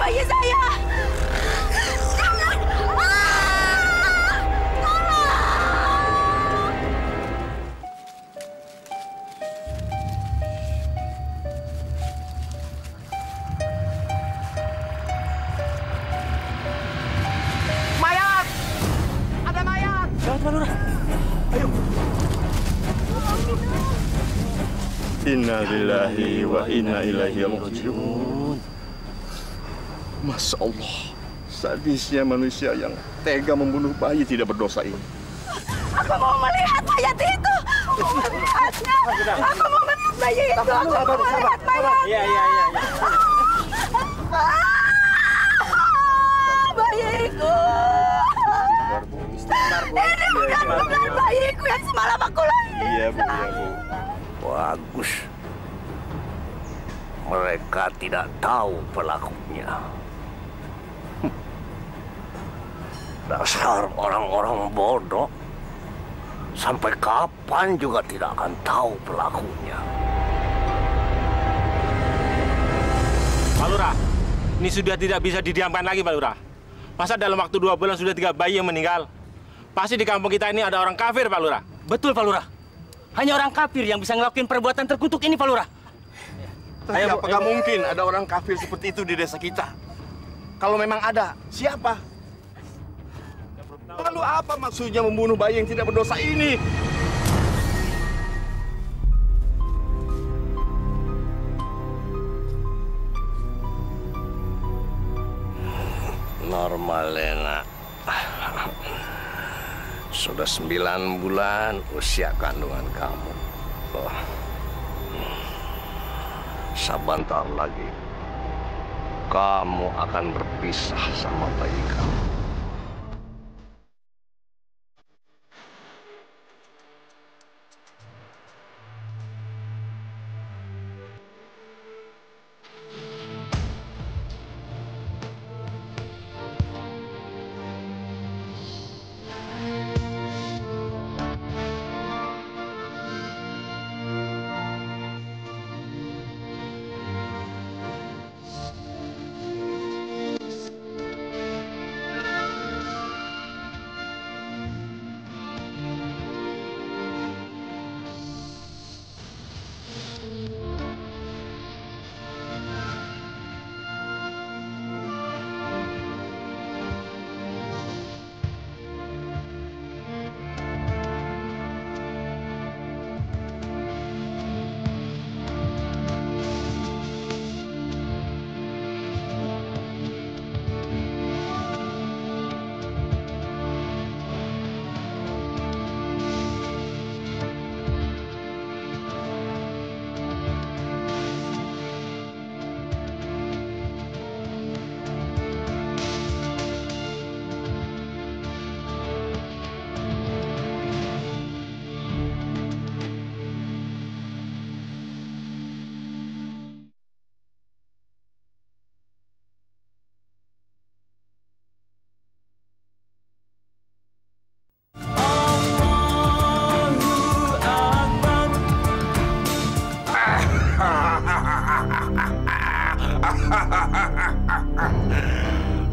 bayi saya! Jangan! Tolong! Mayat! Ada mayat! Jangan, Pak Lurah. Ayo. Inna lillahi wa inna ilaihi raji'un. Masya Allah, sadisnya manusia yang tega membunuh bayi tidak berdosa ini. Aku mau melihat mayat itu. Aku mau melihatnya. Aku mau melihat bayi itu. Aku mau melihat mayatnya. Iya. Bayiku. Ini bukan bayiku yang semalam aku lahirkan. Iya, Bu. Bagus. Mereka tidak tahu pelakunya. Dasar orang-orang bodoh. Sampai kapan juga tidak akan tahu pelakunya. Pak Lurah, ini sudah tidak bisa didiamkan lagi, Pak Lurah. Masa dalam waktu 2 bulan sudah 3 bayi yang meninggal? Pasti di kampung kita ini ada orang kafir, Pak Lurah. Betul, Pak Lurah. Hanya orang kafir yang bisa ngelakuin perbuatan terkutuk ini, Pak Lurah. Tapi apakah mungkin ada orang kafir seperti itu di desa kita? Kalau memang ada, siapa? Lalu apa maksudnya membunuh bayi yang tidak berdosa ini? Normalena. Sudah 9 bulan usia kandungan kamu. Sebentar lagi kamu akan berpisah sama bayi kamu.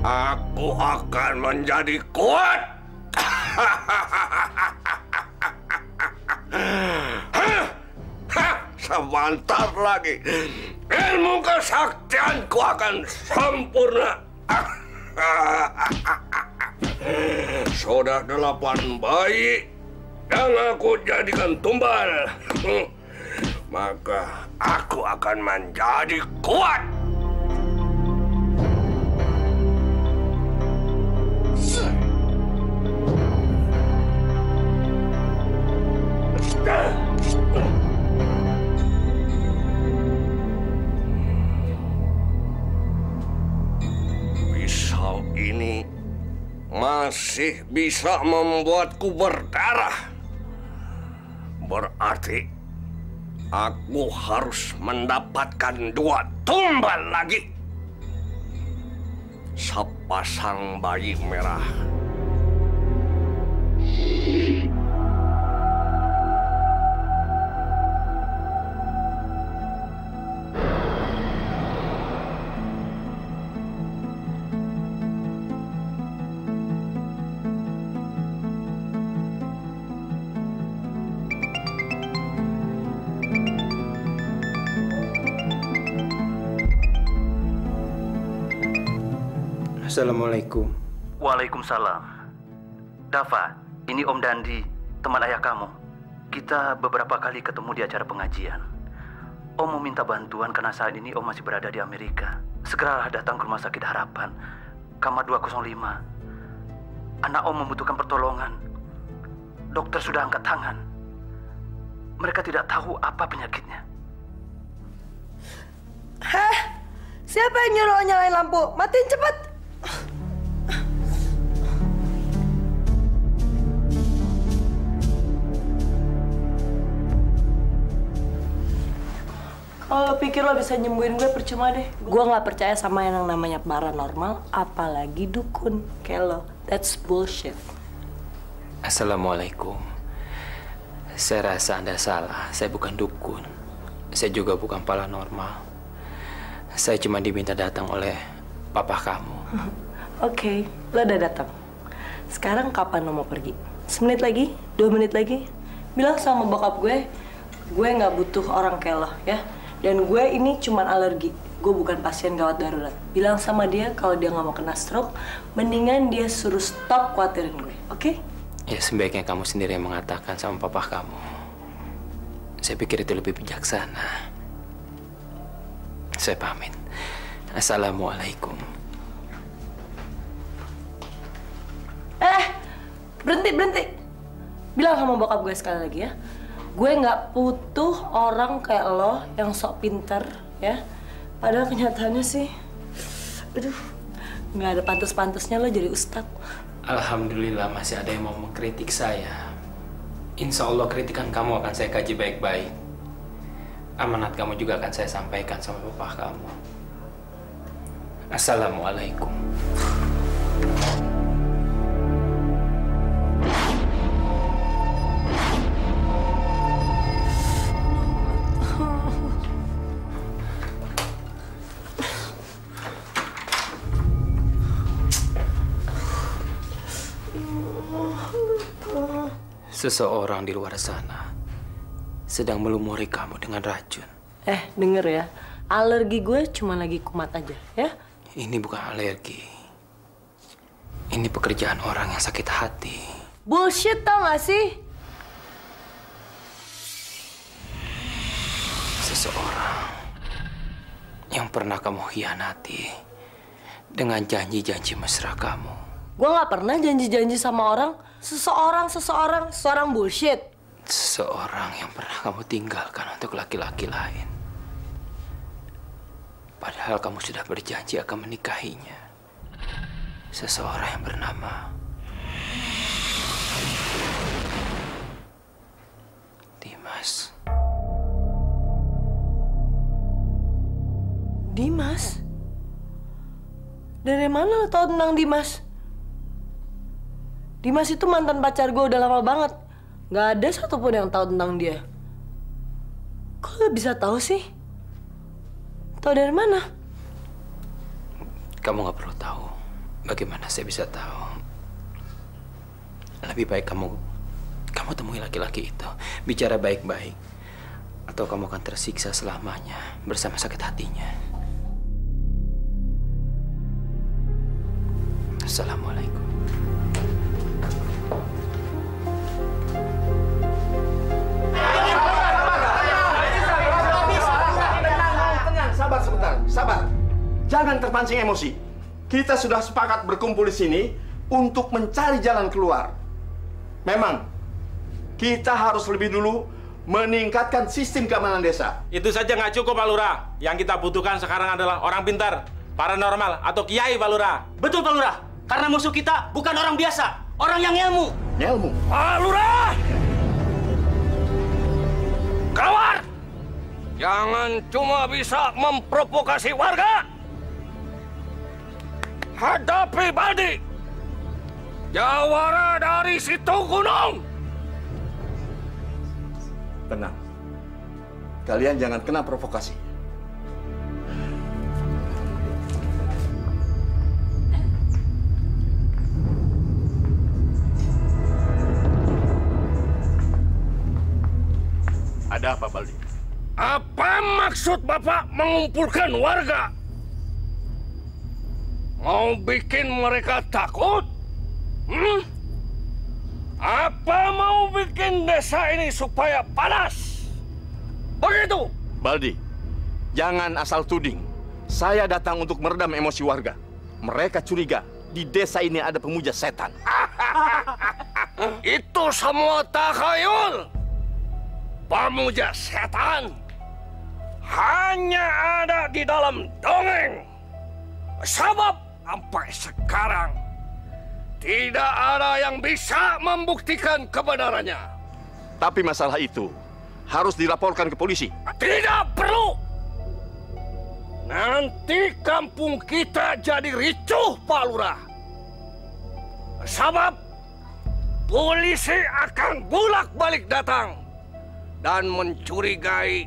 Aku akan menjadi kuat. Sebentar lagi ilmu kesaktianku akan sempurna. Sudah 8 bayi yang aku jadikan tumbal. Maka aku akan menjadi kuat. Pisau ini masih bisa membuatku berdarah. Berarti aku harus mendapatkan 2 tumbal lagi. Sepasang bayi merah. Assalamualaikum. Waalaikumsalam. Dava, ini Om Dandi, teman ayah kamu. Kita beberapa kali ketemu di acara pengajian. Om mau minta bantuan karena saat ini Om masih berada di Amerika. Segeralah datang ke Rumah Sakit Harapan, kamar 205. Anak Om membutuhkan pertolongan. Dokter sudah angkat tangan. Mereka tidak tahu apa penyakitnya. Hah? Siapa yang nyuruh nyalain lampu? Matiin cepet! Kalau lo pikir lo bisa nyembuhin gue, percuma deh. Gue nggak percaya sama yang namanya paranormal, apalagi dukun kayak lo. That's bullshit. Assalamualaikum. Saya rasa Anda salah. Saya bukan dukun. Saya juga bukan paranormal. Saya cuma diminta datang oleh papa kamu. Oke, lo udah datang. Sekarang kapan lo mau pergi? 1 menit lagi? 2 menit lagi? Bilang sama bokap gue nggak butuh orang kayak lo, ya. Dan gue ini cuman alergi. Gue bukan pasien gawat darurat. Bilang sama dia kalau dia nggak mau kena stroke, mendingan dia suruh stop khawatirin gue, oke? Ya, sebaiknya kamu sendiri yang mengatakan sama papa kamu. Saya pikir itu lebih bijaksana. Saya pamit. Assalamualaikum. Berhenti. Bilang sama bokap gue sekali lagi, ya. Gue nggak butuh orang kayak lo yang sok pinter, ya. Padahal kenyataannya sih, aduh, nggak ada pantas-pantasnya lo jadi ustadz. Alhamdulillah masih ada yang mau mengkritik saya. Insya Allah kritikan kamu akan saya kaji baik-baik. Amanat kamu juga akan saya sampaikan sama papa kamu. Assalamualaikum. Seseorang di luar sana sedang melumuri kamu dengan racun. Denger ya, alergi gue cuma lagi kumat aja, ya? Ini bukan alergi. Ini pekerjaan orang yang sakit hati. Bullshit, tau gak sih? Seseorang yang pernah kamu hianati dengan janji-janji mesra kamu. Gue gak pernah janji-janji sama orang. Seseorang bullshit. Seseorang yang pernah kamu tinggalkan untuk laki-laki lain. Padahal kamu sudah berjanji akan menikahinya. Seseorang yang bernama Dimas. Dimas? Dari mana lo tau tentang Dimas? Dimas itu mantan pacar gue udah lama banget. Gak ada satupun yang tahu tentang dia. Kok lo bisa tahu sih? Tahu dari mana? Kamu gak perlu tahu. Bagaimana saya bisa tahu? Lebih baik kamu temui laki-laki itu. Bicara baik-baik. Atau kamu akan tersiksa selamanya bersama sakit hatinya. Assalamualaikum. Sabar. Jangan terpancing emosi. Kita sudah sepakat berkumpul di sini untuk mencari jalan keluar. Memang, kita harus lebih dulu meningkatkan sistem keamanan desa. Itu saja nggak cukup, Pak Lurah. Yang kita butuhkan sekarang adalah orang pintar, paranormal, atau kiai, Pak Lurah. Betul, Pak Lurah. Karena musuh kita bukan orang biasa, orang yang ilmu. Ilmu? Pak Lurah! Kawan! Jangan cuma bisa memprovokasi warga. Hadapi Baldi, jawara dari situ gunung. Tenang. Kalian jangan kena provokasi. Ada apa, Baldi? Apa maksud Bapak mengumpulkan warga? Mau bikin mereka takut? Apa mau bikin desa ini supaya panas? Begitu? Baldi, jangan asal tuding. Saya datang untuk meredam emosi warga. Mereka curiga di desa ini ada pemuja setan. Itu semua takhayul. Pemuja setan hanya ada di dalam dongeng. Sebab sampai sekarang tidak ada yang bisa membuktikan kebenarannya. Tapi masalah itu harus dilaporkan ke polisi. Tidak perlu. Nanti kampung kita jadi ricuh, Pak Lurah. Sebab polisi akan bolak-balik datang dan mencurigai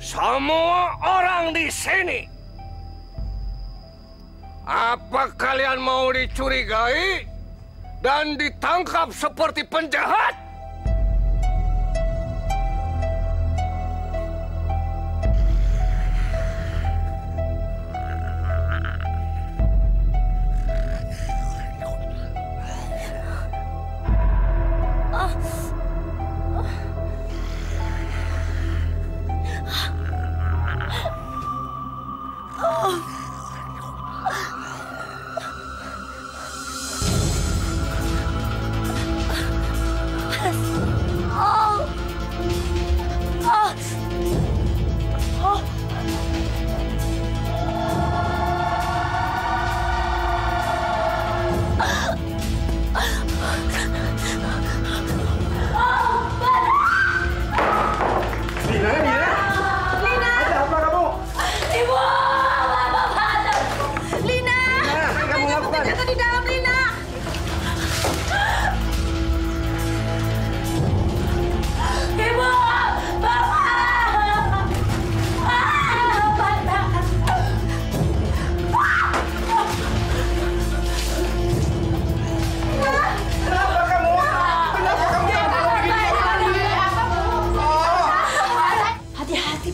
semua orang di sini. Apa kalian mau dicurigai dan ditangkap seperti penjahat?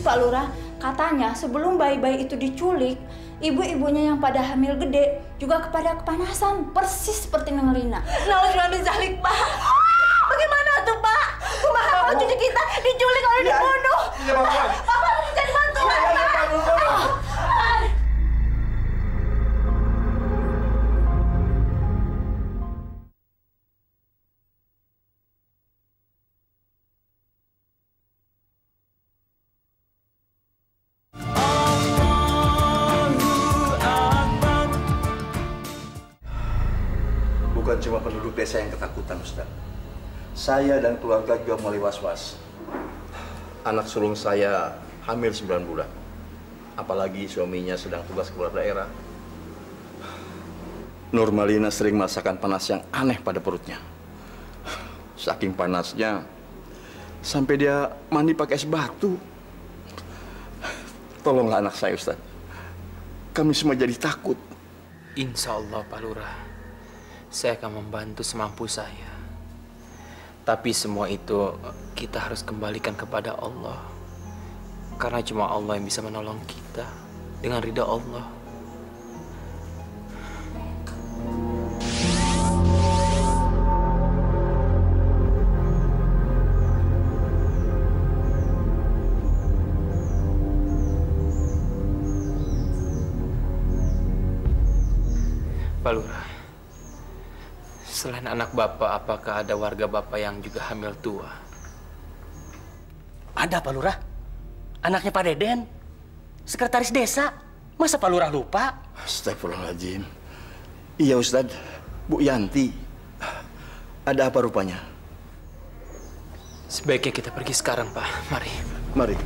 Pak Lurah, katanya sebelum bayi-bayi itu diculik, ibu-ibunya yang pada hamil gede juga kepada kepanasan, persis seperti Neng Rina. Nauzubillah zalik, Pak. Bagaimana tuh, Pak? Kumaha kalau cucu kita diculik oleh dibunuh? Papa harus jadi bantuan, Pak. Bukan cuma penduduk desa yang ketakutan, Ustaz. Saya dan keluarga juga mulai was-was. Anak sulung saya hamil 9 bulan. Apalagi suaminya sedang tugas keluar daerah. Nurmalina sering merasakan panas yang aneh pada perutnya. Saking panasnya, sampai dia mandi pakai es batu. Tolonglah anak saya, Ustaz. Kami semua jadi takut. Insya Allah, Pak Lurah. Saya akan membantu semampu saya. Tapi semua itu kita harus kembalikan kepada Allah. Karena cuma Allah yang bisa menolong kita dengan ridha Allah. Pak Lurah, selain anak Bapak, apakah ada warga Bapak yang juga hamil tua? Ada, Pak Lurah. Anaknya Pak Deden, sekretaris desa. Masa Pak Lurah lupa? Astagfirullahaladzim. Iya, Ustadz. Bu Yanti. Ada apa rupanya? Sebaiknya kita pergi sekarang, Pak. Mari. Mari.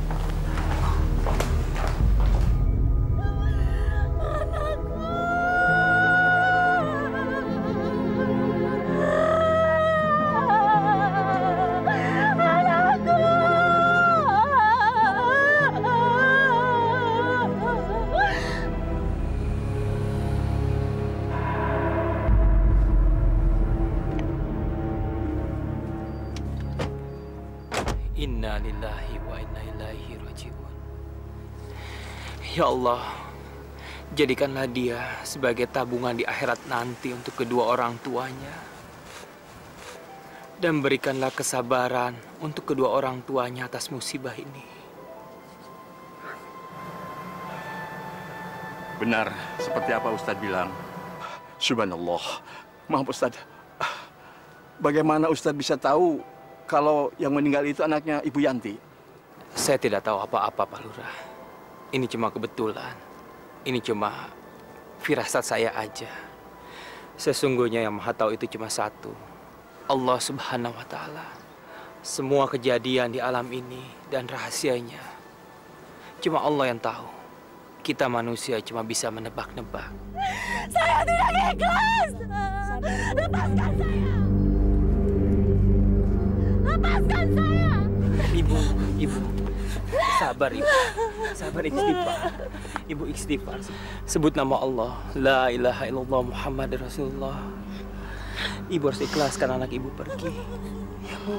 Inna lillahi wa inna ilaihi raji'un. Ya Allah, Jadikanlah dia sebagai tabungan di akhirat nanti untuk kedua orang tuanya. Dan berikanlah kesabaran untuk kedua orang tuanya atas musibah ini. Benar, seperti apa Ustadz bilang. Subhanallah. Maaf Ustadz. Bagaimana Ustadz bisa tahu kalau yang meninggal itu anaknya Ibu Yanti? Saya tidak tahu apa-apa, Pak Lurah. Ini cuma kebetulan. Ini cuma firasat saya aja. Sesungguhnya yang Maha Tahu itu cuma satu. Allah Subhanahu wa Ta'ala. Semua kejadian di alam ini dan rahasianya cuma Allah yang tahu. Kita manusia cuma bisa menebak-nebak. Saya tidak ikhlas. Lepaskan saya. Lepaskan saya. Ibu. Sabar, Ibu. Sabar, istighfar. Ibu istighfar. Sebut nama Allah. La ilaha illallah Muhammad Rasulullah. Ibu harus ikhlaskan anak Ibu pergi. Ya, Bu.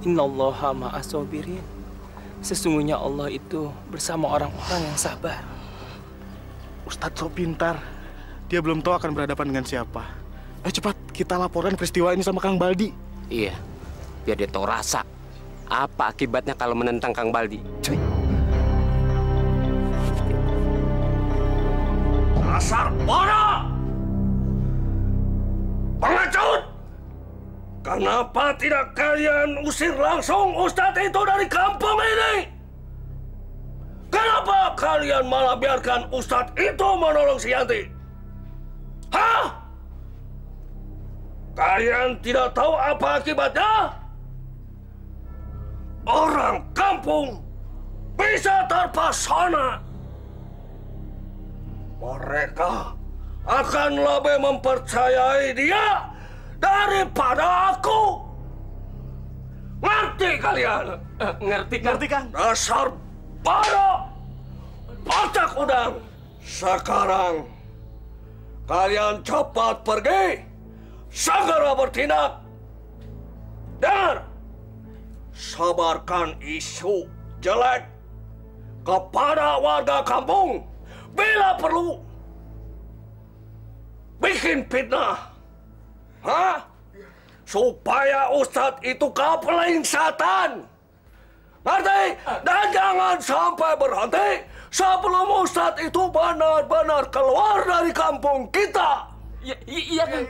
Innallaha ma'as sabirin. Sesungguhnya Allah itu bersama orang-orang yang sabar. Ustadz so pintar. Dia belum tahu akan berhadapan dengan siapa. Cepat, kita laporkan peristiwa ini sama Kang Baldi. Iya, biar dia tahu rasa. Apa akibatnya kalau menentang Kang Baldi? Cuy. Dasar bodoh! Pengecut! Kenapa tidak kalian usir langsung Ustadz itu dari kampung ini? Kenapa kalian malah biarkan Ustadz itu menolong si Yanti? Hah? Kalian tidak tahu apa akibatnya? Orang kampung bisa terpesona. Mereka akan lebih mempercayai dia daripada aku. Ngerti kalian? Ngerti, Kang. Dasar bodoh, otak udang. Sekarang kalian cepat pergi, segera bertindak. Dan sabarkan isu jelek kepada warga kampung. Bila perlu, bikin fitnah. Hah? Supaya Ustadz itu kapeling setan. Ngerti? Dan jangan sampai berhenti sebelum Ustadz itu benar-benar keluar dari kampung kita. Iya, Kang.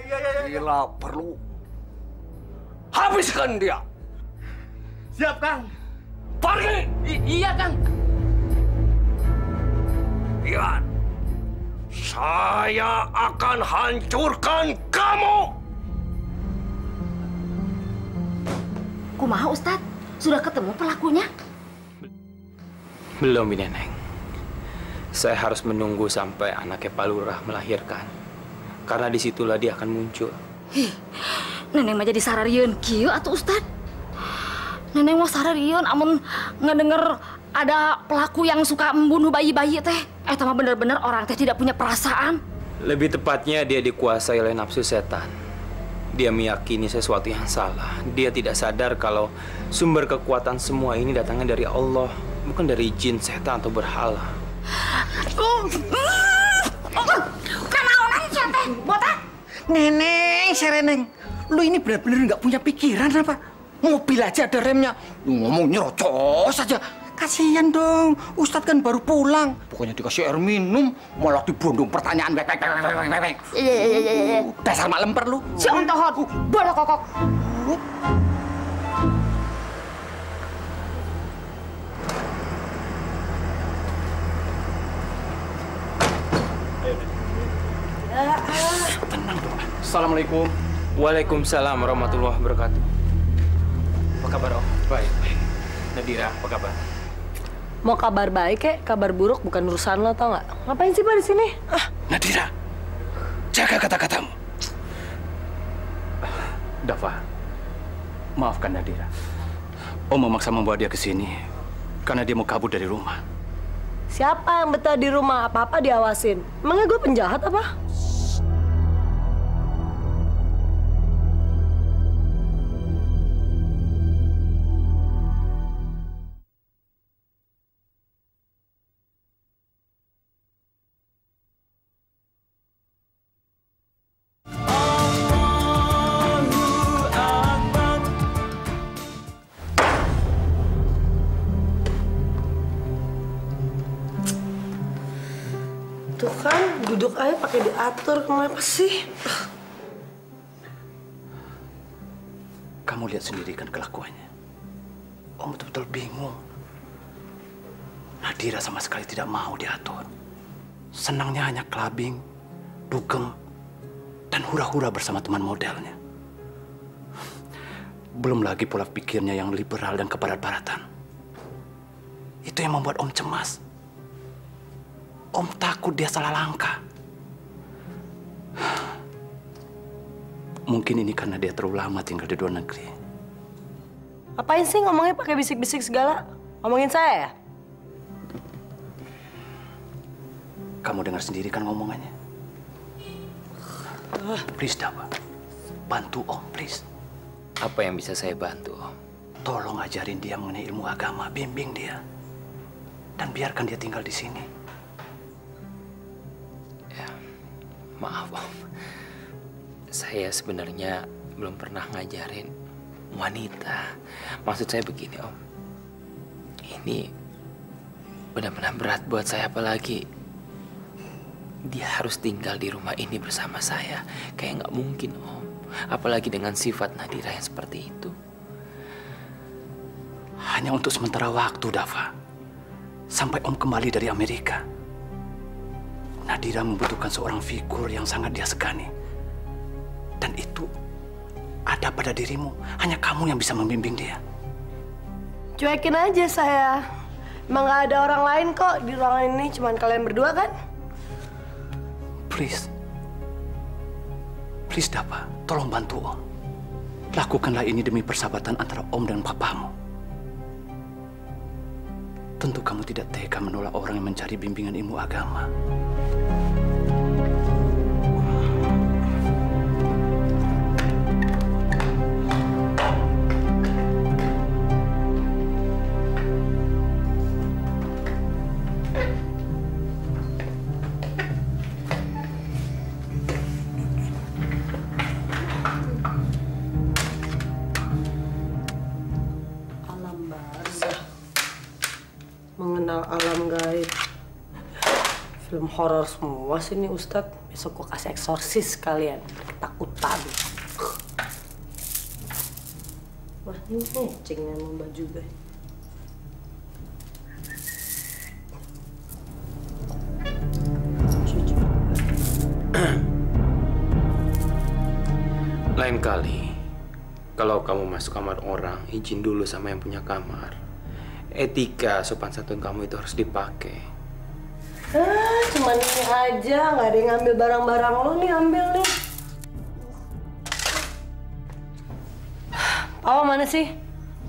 Bila perlu, habiskan dia. Siap, Kang. Pergi! Iya, Kang. Lihat, saya akan hancurkan kamu. Kumaha Ustadz? Sudah ketemu pelakunya? Belum, Neneng. Saya harus menunggu sampai anaknya Pak Lurah melahirkan. Karena disitulah dia akan muncul. Neneng mah jadi sararieun kieu atuh Ustadz. Neneng mah sararieun amun ngedenger ada pelaku yang suka membunuh bayi-bayi teh. Eta mah bener-bener orang teh tidak punya perasaan. Lebih tepatnya dia dikuasai oleh nafsu setan. Dia meyakini sesuatu yang salah. Dia tidak sadar kalau sumber kekuatan semua ini datangnya dari Allah, bukan dari jin, setan, atau berhala. Kanaonan sia teh, botak? Neneng, Sereneng, lu ini benar-benar nggak punya pikiran apa? Mobil aja ada remnya, lu ngomong nyerocos saja. Kasihan dong, Ustadz kan baru pulang. Pokoknya dikasih air minum, malah dibondong pertanyaan. Iya. Dasar mak lemper lu. Si ontohot, bola kokok. Tenang dong. Assalamualaikum. Waalaikumsalam warahmatullahi wabarakatuh. Apa kabar, Om? Baik. Nadira, apa kabar? Mau kabar baik kek, kabar buruk bukan urusan lo, tau nggak? Ngapain sih Pak di sini? Nadira, jaga kata-katamu. Dava, maafkan Nadira. Om memaksa membawa dia ke sini karena dia mau kabur dari rumah. Siapa yang betah di rumah? Apa-apa diawasin. Emangnya gue penjahat apa? segalanya pakai diatur, kenapa sih? Kamu lihat sendiri kan kelakuannya. Om betul-betul bingung. Nadira sama sekali tidak mau diatur. Senangnya hanya clubbing, dugem, dan hura-hura bersama teman modelnya. Belum lagi pola pikirnya yang liberal dan kebarat-baratan. Itu yang membuat Om cemas. Om takut dia salah langkah. Mungkin ini karena dia terlalu lama tinggal di luar negeri. Apain sih ngomongnya pakai bisik-bisik segala? Ngomongin saya ya? Kamu dengar sendiri kan ngomongannya? Please, Dawa. Bantu Om, please. Apa yang bisa saya bantu, Om? Tolong ajarin dia mengenai ilmu agama, bimbing dia. Dan biarkan dia tinggal di sini. Ya, maaf, Om. Saya sebenarnya belum pernah ngajarin wanita. Maksud saya begini, Om. Ini benar-benar berat buat saya, apalagi dia harus tinggal di rumah ini bersama saya. Kayak nggak mungkin, Om. Apalagi dengan sifat Nadira yang seperti itu. Hanya untuk sementara waktu, Dava. Sampai Om kembali dari Amerika. Nadira membutuhkan seorang figur yang sangat dia segani. Dan itu ada pada dirimu. Hanya kamu yang bisa membimbing dia. Cuekin aja saya. Emang gak ada orang lain kok di ruangan ini. Cuman kalian berdua kan? Please. Please, Dava. Tolong bantu Om. Lakukanlah ini demi persahabatan antara Om dan papamu. Tentu kamu tidak tega menolak orang yang mencari bimbingan ilmu agama. Mengenal alam gaib. Film horor semua sih nih Ustadz. Besok gua kasih eksorsis kalian. Ketakutan. Wah, ini matching emang baju gue. Lain kali, kalau kamu masuk kamar orang, izin dulu sama yang punya kamar. Etika sopan santun kamu itu harus dipakai. Cuman ini aja, nggak ada yang ngambil barang-barang lo nih, ambil nih. Papa mana sih?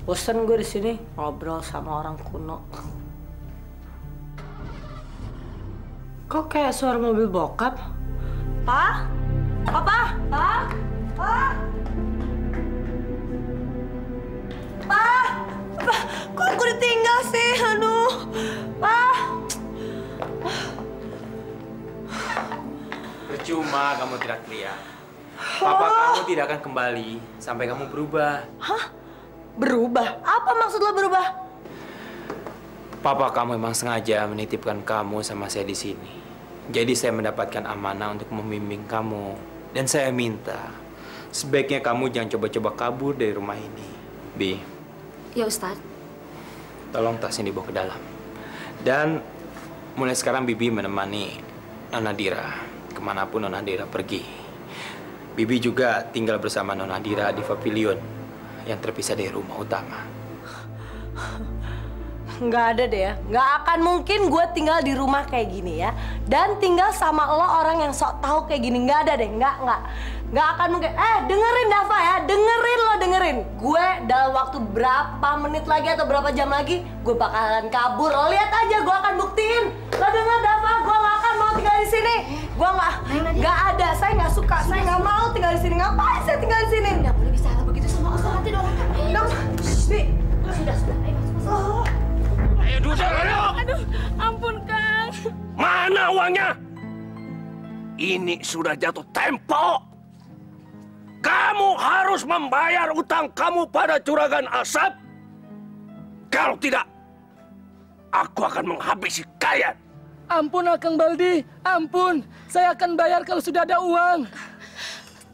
Bosan gue di sini ngobrol sama orang kuno. Kok kayak suara mobil bokap? Pa? Papa? Pa? Pa? Pa? Pa? Kok aku ditinggal sih? Aduh. Pa? Percuma kamu teriak-teriak. Papa kamu tidak akan kembali sampai kamu berubah. Hah? Berubah? Apa maksud lo berubah? Papa kamu memang sengaja menitipkan kamu sama saya di sini. Jadi saya mendapatkan amanah untuk membimbing kamu. Dan saya minta, sebaiknya kamu jangan coba-coba kabur dari rumah ini. Bi. Ya, Ustadz. Tolong tasnya dibawa ke dalam. Dan mulai sekarang Bibi menemani Nona Dira kemanapun Nona Dira pergi. Bibi juga tinggal bersama Nona Dira di pavilion yang terpisah dari rumah utama. Nggak ada deh ya. Nggak akan mungkin gue tinggal di rumah kayak gini ya. Dan tinggal sama lo orang yang sok tahu kayak gini. Nggak ada deh. Nggak akan mungkin. Dengerin Dava ya. Dengerin. Gue dalam waktu berapa menit lagi atau berapa jam lagi, gue bakalan kabur. Lo lihat aja, gue akan buktiin. Lo denger Dava, gue nggak akan mau tinggal di sini. Gue nggak ada. Saya nggak suka. Saya nggak mau tinggal di sini. Ngapain saya tinggal di sini? Nggak boleh bicara begitu sama orang. Nanti orang kan. Sudah. Ayo duduk, ayo. Aduh, ampun Kang. Mana uangnya? Ini sudah jatuh tempo. Kamu harus membayar utang kamu pada Juragan Asap. Kalau tidak, aku akan menghabisi kalian. Ampun, Kang Baldi. Ampun. Saya akan bayar kalau sudah ada uang.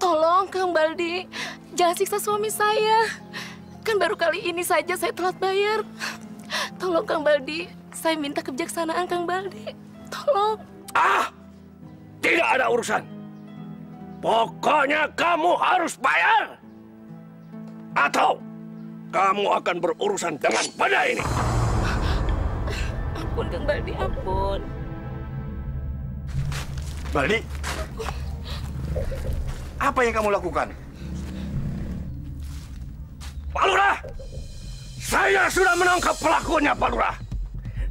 Tolong, Kang Baldi. Jangan siksa suami saya. Kan baru kali ini saja saya telat bayar. Tolong, Kang Baldi. Saya minta kebijaksanaan, Kang Baldi. Tolong. Tidak ada urusan. Pokoknya kamu harus bayar. Atau kamu akan berurusan dengan benda ini. Ampun, Kang Baldi, ampun. Baldi, apa yang kamu lakukan? Pak Lurah, saya sudah menangkap pelakunya, Pak Lurah.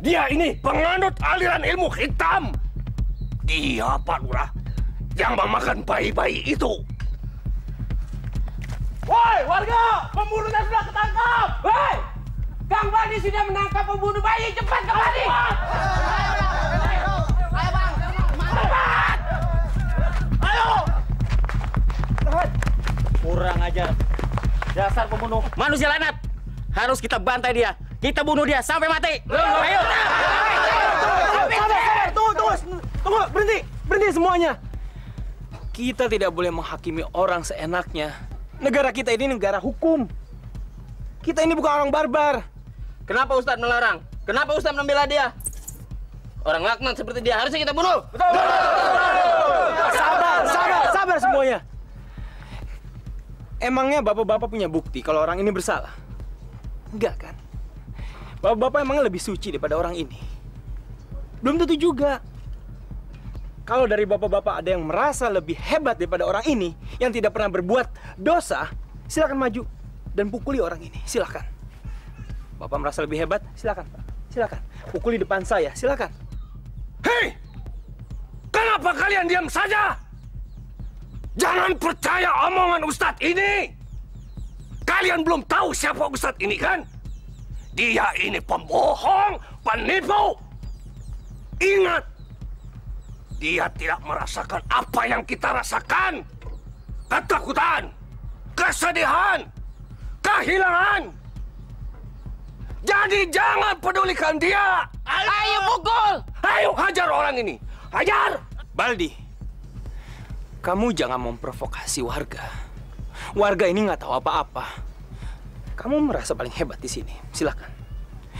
Dia ini penganut aliran ilmu hitam. Dia, Pak Lurah, yang memakan bayi-bayi itu. Woi, warga! Pembunuhnya sudah ketangkap! Hei! Kang Baldi sudah menangkap pembunuh bayi. Cepat, Kang Baldi! Ayo, Bang! Cepat! Ayo! Kurang ajar. Dasar pembunuh. Manusia lanat. Harus kita bantai dia. Kita bunuh dia sampai mati. Ayo! Tunggu, berhenti semuanya. Kita tidak boleh menghakimi orang seenaknya. Negara kita ini negara hukum. Kita ini bukan orang barbar. Kenapa Ustadz melarang? Kenapa Ustadz membela dia? Orang laknat seperti dia harusnya kita bunuh. Betul. Sabar semuanya. Emangnya bapak-bapak punya bukti kalau orang ini bersalah? Enggak kan? Bapak-bapak emangnya lebih suci daripada orang ini? Belum tentu juga. Kalau dari bapak-bapak ada yang merasa lebih hebat daripada orang ini yang tidak pernah berbuat dosa, silakan maju dan pukuli orang ini. Silakan. Bapak merasa lebih hebat? Silakan, Pak. Silakan. Pukuli depan saya. Silakan. Hei! Kenapa kalian diam saja? Jangan percaya omongan Ustadz ini. Kalian belum tahu siapa Ustadz ini, kan? Dia ini pembohong, penipu. Ingat, dia tidak merasakan apa yang kita rasakan. Ketakutan, kesedihan, kehilangan. Jadi jangan pedulikan dia. Ayo pukul. Ayo hajar orang ini. Hajar. Baldi, kamu jangan memprovokasi warga. Warga ini nggak tahu apa-apa. Kamu merasa paling hebat di sini. Silakan.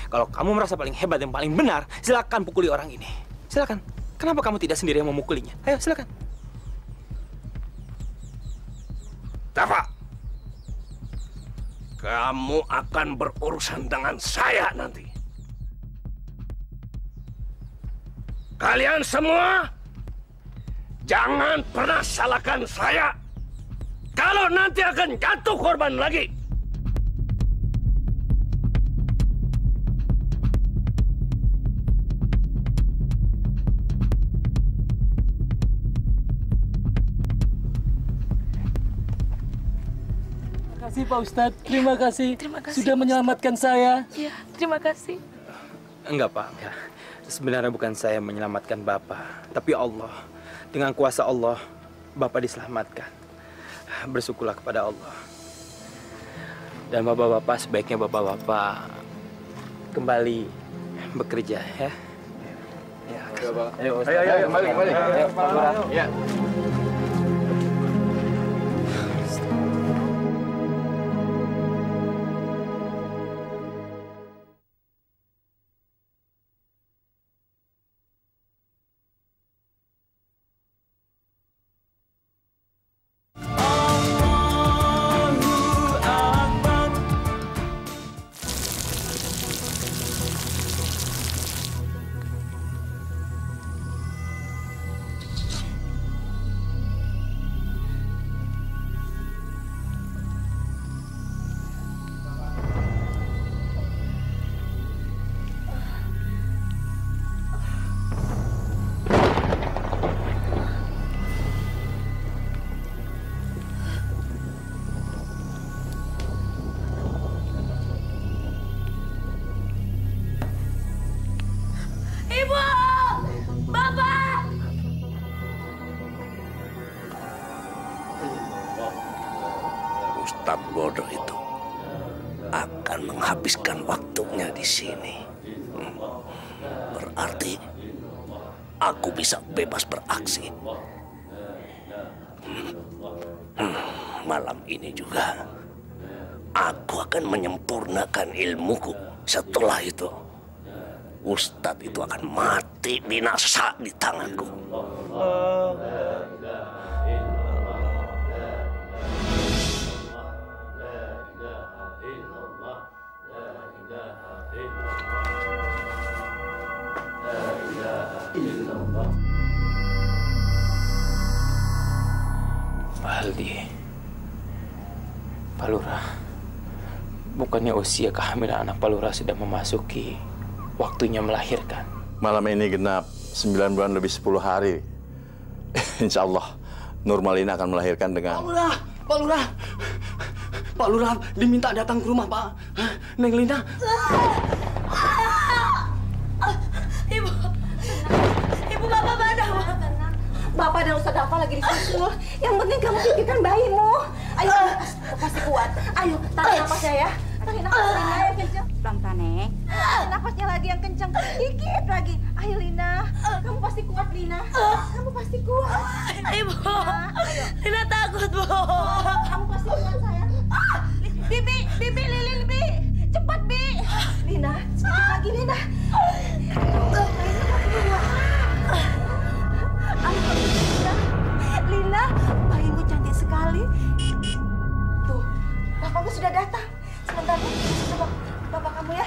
Kalau kamu merasa paling hebat dan paling benar, silakan pukuli orang ini. Silakan. Kenapa kamu tidak sendiri yang memukulinya? Ayo, silakan. Dafa, kamu akan berurusan dengan saya nanti. Kalian semua jangan pernah salahkan saya. Kalau nanti akan jatuh korban lagi. Terima kasih Pak Ustadz, terima kasih. Terima kasih Sudah menyelamatkan saya. Iya, terima kasih. Enggak, Pak. Enggak. Sebenarnya bukan saya menyelamatkan Bapak, tapi Allah. Dengan kuasa Allah, Bapak diselamatkan. Bersyukurlah kepada Allah. Dan Bapak-Bapak, sebaiknya Bapak-Bapak kembali bekerja, ya. Ya, ayo, kembali. Ayo. Ya. Ustadz bodoh itu akan menghabiskan waktunya di sini. Berarti aku bisa bebas beraksi. Malam ini juga aku akan menyempurnakan ilmuku. Setelah itu, Ustadz itu akan mati binasa di tanganku. Baldi, Pak Lurah, bukannya usia kehamilan anak Pak Lurah sudah memasuki waktunya melahirkan? Malam ini genap 9 bulan lebih 10 hari. Insya Allah, Nurmalina akan melahirkan dengan... Pak Lurah diminta datang ke rumah Pak Neng Lina. Ibu, Bapak mana? Bapak dan Ustadz Dafa lagi disusul. Yang penting kamu pikirkan bayimu. Ayo, pasti kuat. Ayo, tarik napasnya ya. Tarik napasnya yang kencang. Pelan-pelan, Neng. Tarik napasnya lagi yang kencang. Dikit lagi. Ayo, Lina. Kamu pasti kuat, Lina. Kamu pasti kuat. Ibu, Lina takut, Bu. Kamu pasti kuat, sayang. Bibi, Lilin, Bi. Cepat, Bi. Lina, sedikit lagi, Lina. Lina, bayimu cantik sekali. Tuh, bapakmu sudah datang. Sebentar, Bu. Coba bapak kamu ya.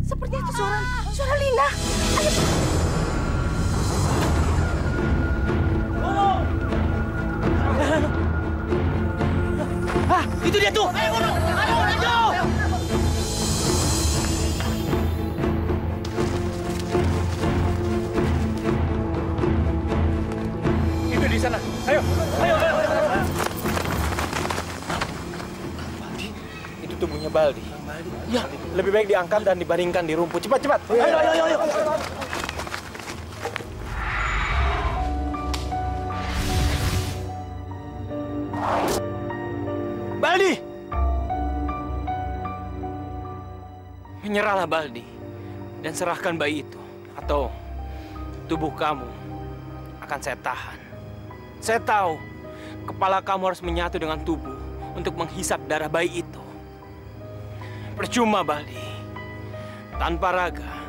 Sepertinya itu suara Lina. Ayo. Itu dia tuh. Ayo, lanjut. Itu di sana. Ayo. Baldi, itu tubuhnya Baldi. Ya, lebih baik diangkat dan dibaringkan di rumput. Cepat. Ayo. Baldi! Menyerahlah Baldi dan serahkan bayi itu, atau tubuh kamu akan saya tahan. Saya tahu kepala kamu harus menyatu dengan tubuh untuk menghisap darah bayi itu. Percuma, Baldi. Tanpa raga,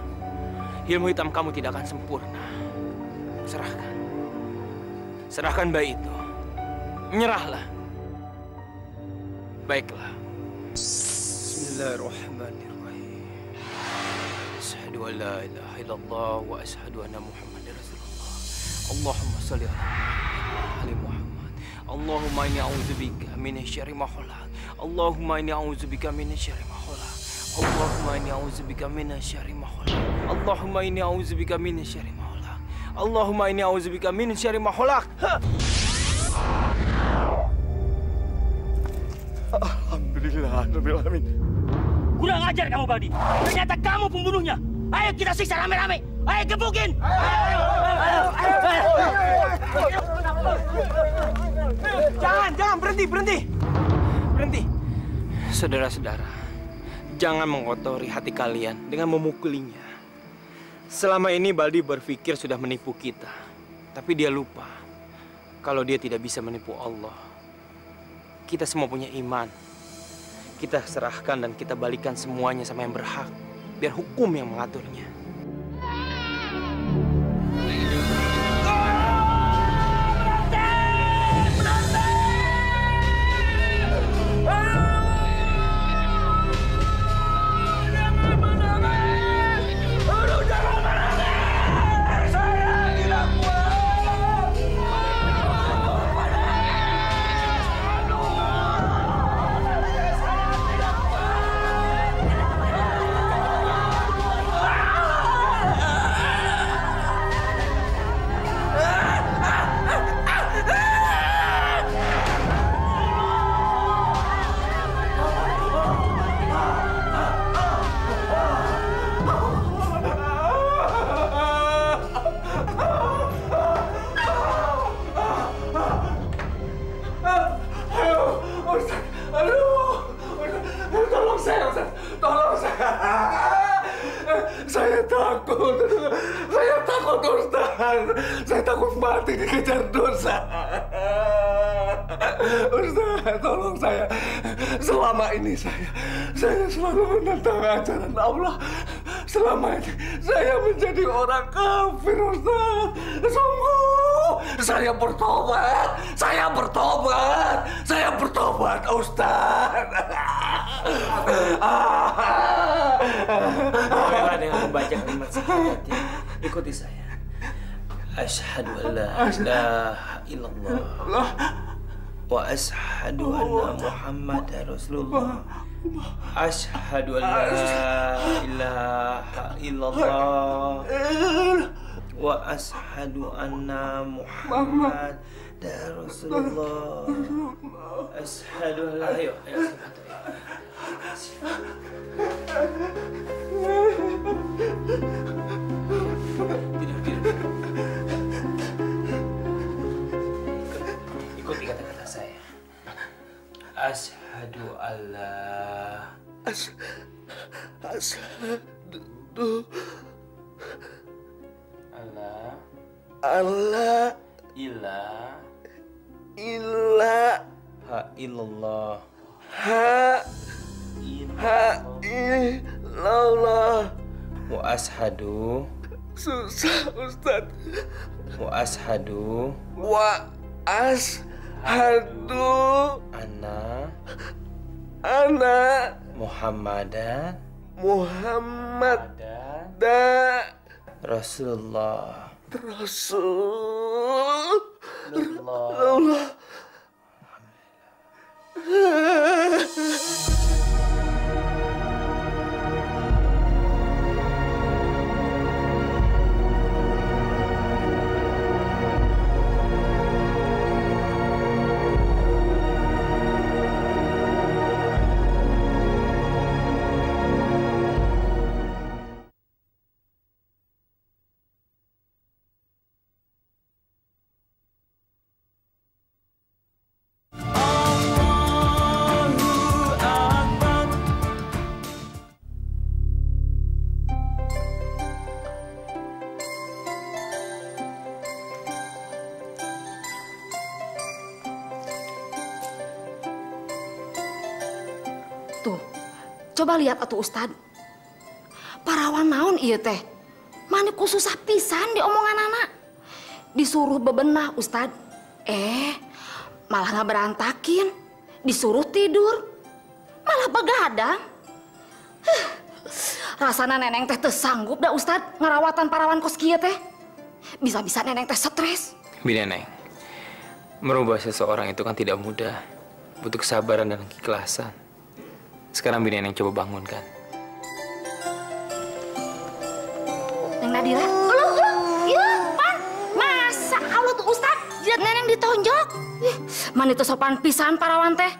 ilmu hitam kamu tidak akan sempurna. Serahkan bayi itu. Menyerahlah. Baiklah. Bismillahirrahmanirrahim. Asyhadu an la ilaha illallah wa asyhadu anna Muhammadar Rasulullah. Allahumma shalli ala Muhammad. Allahumma inni a'udzubika minasyarri ma khalaq. Allahumma inni a'udzubika minasyarri ma khalaq. Allahumma inni a'udzubika minasyarri ma khalaq. Allahumma inni a'udzubika minasyarri ma khalaq. Allahumma inni a'udzubika minasyarri ma khalaq. Alhamdulillah, Rabbil alamin. Kurang ajar kamu, Baldi. Ternyata kamu pembunuhnya. Ayo kita siksa rame-rame. Ayo gebukin. Jangan, berhenti. Saudara-saudara, jangan mengotori hati kalian dengan memukulinya. Selama ini Baldi berpikir sudah menipu kita, tapi dia lupa kalau dia tidak bisa menipu Allah. Kita semua punya iman. Kita serahkan dan kita balikan semuanya sama yang berhak, biar hukum yang mengaturnya. Saya takut mati dikejar dosa. Ustaz, tolong saya. Selama ini saya selalu menentang ajaran Allah. Selama ini saya menjadi orang kafir, Ustaz. Sungguh, saya bertobat. Saya bertobat, Ustaz. Mulailah dengan membaca kalimat syahadat. Ikuti saya. Asyhadu an la ilaha illallah wa asyhadu anna Muhammadar Rasulullah. Asyhadu an la ilaha illallah wa asyhadu anna Muhammadar Rasulullah. Asyhadu an la ilaha illallah. Ikuti kata-kata saya. Asyhadu alla ilaha illallah wa ashadu susah, Ustaz. wa ashadu anna Muhammadan Rasulullah. Tuh, coba lihat atuh Ustad. Parawan naon ieu teh? Mani ku susah pisan di omongan anak. Disuruh bebenah Ustad. Malah nggak berantakin. Disuruh tidur. Malah begadang. Rasana neneng teh teu sanggup dah Ustad ngerawatan parawan kos kieu teh. Bisa-bisa neneng teh stres. Bineneng, merubah seseorang itu kan tidak mudah. Butuh kesabaran dan keikhlasan. Sekarang Bineneng coba bangunkan. Neng Nadira, iya, Pan. Masa Allah tuh Ustad, jidat neneng ditonjok. Man itu sopan pisan parawan teh.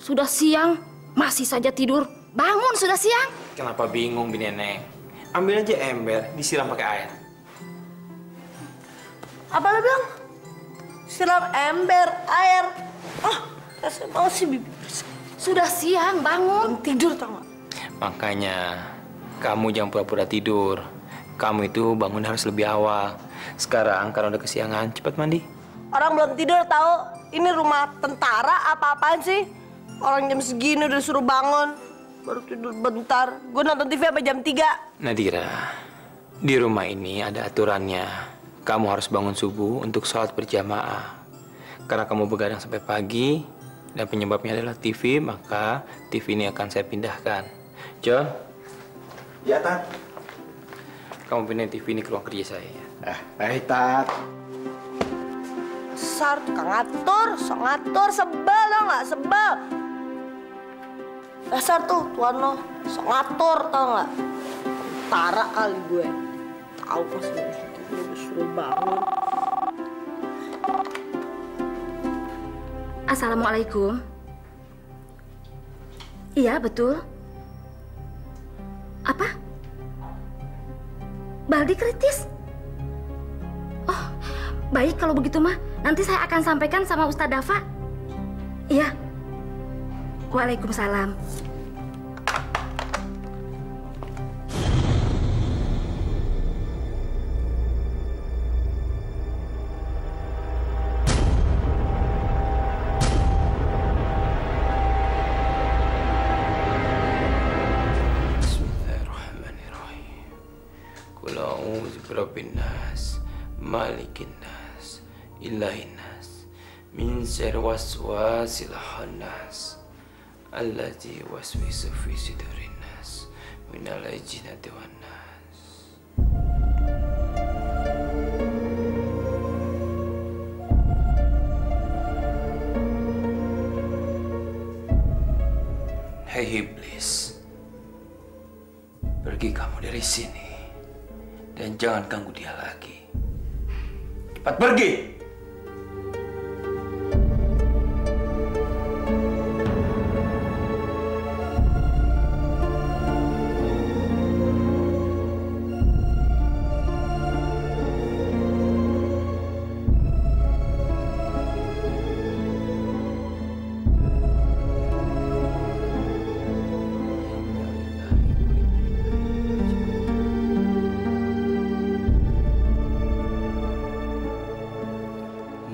Sudah siang, masih saja tidur. Bangun sudah siang. Kenapa bingung Bineneng? Ambil aja ember, disiram pakai air. Apa lo bilang? Siram ember, air. Kasih mau sih bibi. Sudah siang, bangun. Tidur tau gak? Makanya, kamu jangan pura-pura tidur. Kamu itu bangun harus lebih awal. Sekarang, karena udah kesiangan, cepat mandi. Orang belum tidur tahu. Ini rumah tentara apa-apaan sih? Orang jam segini udah suruh bangun. Baru tidur bentar. Gue nonton TV sampai jam 3. Nadira, di rumah ini ada aturannya. Kamu harus bangun subuh untuk sholat berjamaah. Karena kamu begadang sampai pagi, dan penyebabnya adalah TV, maka TV ini akan saya pindahkan. John? Ya, Tat. Kamu pindahin TV ini ke ruang kerja saya. Baik, Tat. Besar, tukang ngatur, sebel tau gak? Sebel. Dasar tuh, tuan lo, sok ngatur tau gak? Tentara kali gue. Tahu pas gue disuruh bangun. Assalamualaikum. Iya, betul. Apa? Baldi kritis? Oh, baik kalau begitu mah. Nanti saya akan sampaikan sama Ustadz Dafa. Iya. Waalaikumsalam. nas, malikin nas, ilahin nas, min syarri waswasil khannas, allazi waswisu fi sudurin nas, minal jinnati wan nas. Hei iblis, pergi kamu dari sini dan jangan ganggu dia lagi. Cepat pergi!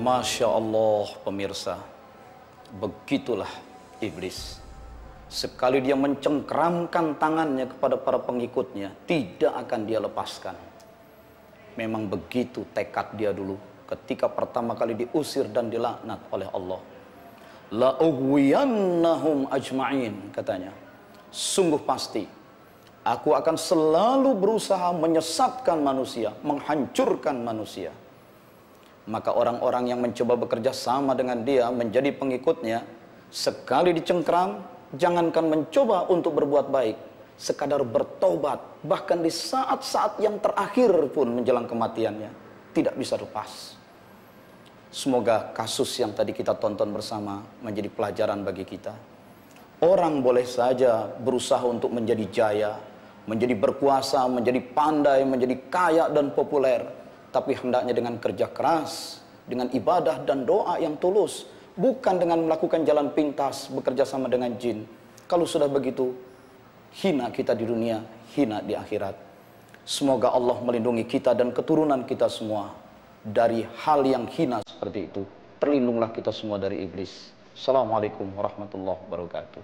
Masya Allah pemirsa, begitulah iblis. Sekali dia mencengkeramkan tangannya kepada para pengikutnya, tidak akan dia lepaskan. Memang begitu tekad dia dulu ketika pertama kali diusir dan dilaknat oleh Allah. La ughwiyannahum ajma'in, katanya. Sungguh pasti aku akan selalu berusaha menyesatkan manusia, menghancurkan manusia. Maka orang-orang yang mencoba bekerja sama dengan dia menjadi pengikutnya, sekali dicengkram, jangankan mencoba untuk berbuat baik, sekadar bertobat, bahkan di saat-saat yang terakhir pun menjelang kematiannya, tidak bisa lepas. Semoga kasus yang tadi kita tonton bersama menjadi pelajaran bagi kita. Orang boleh saja berusaha untuk menjadi jaya, menjadi berkuasa, menjadi pandai, menjadi kaya dan populer. Tapi hendaknya dengan kerja keras, dengan ibadah dan doa yang tulus. Bukan dengan melakukan jalan pintas, bekerja sama dengan jin. Kalau sudah begitu, hina kita di dunia, hina di akhirat. Semoga Allah melindungi kita dan keturunan kita semua dari hal yang hina seperti itu. Terlindunglah kita semua dari iblis. Assalamualaikum warahmatullahi wabarakatuh.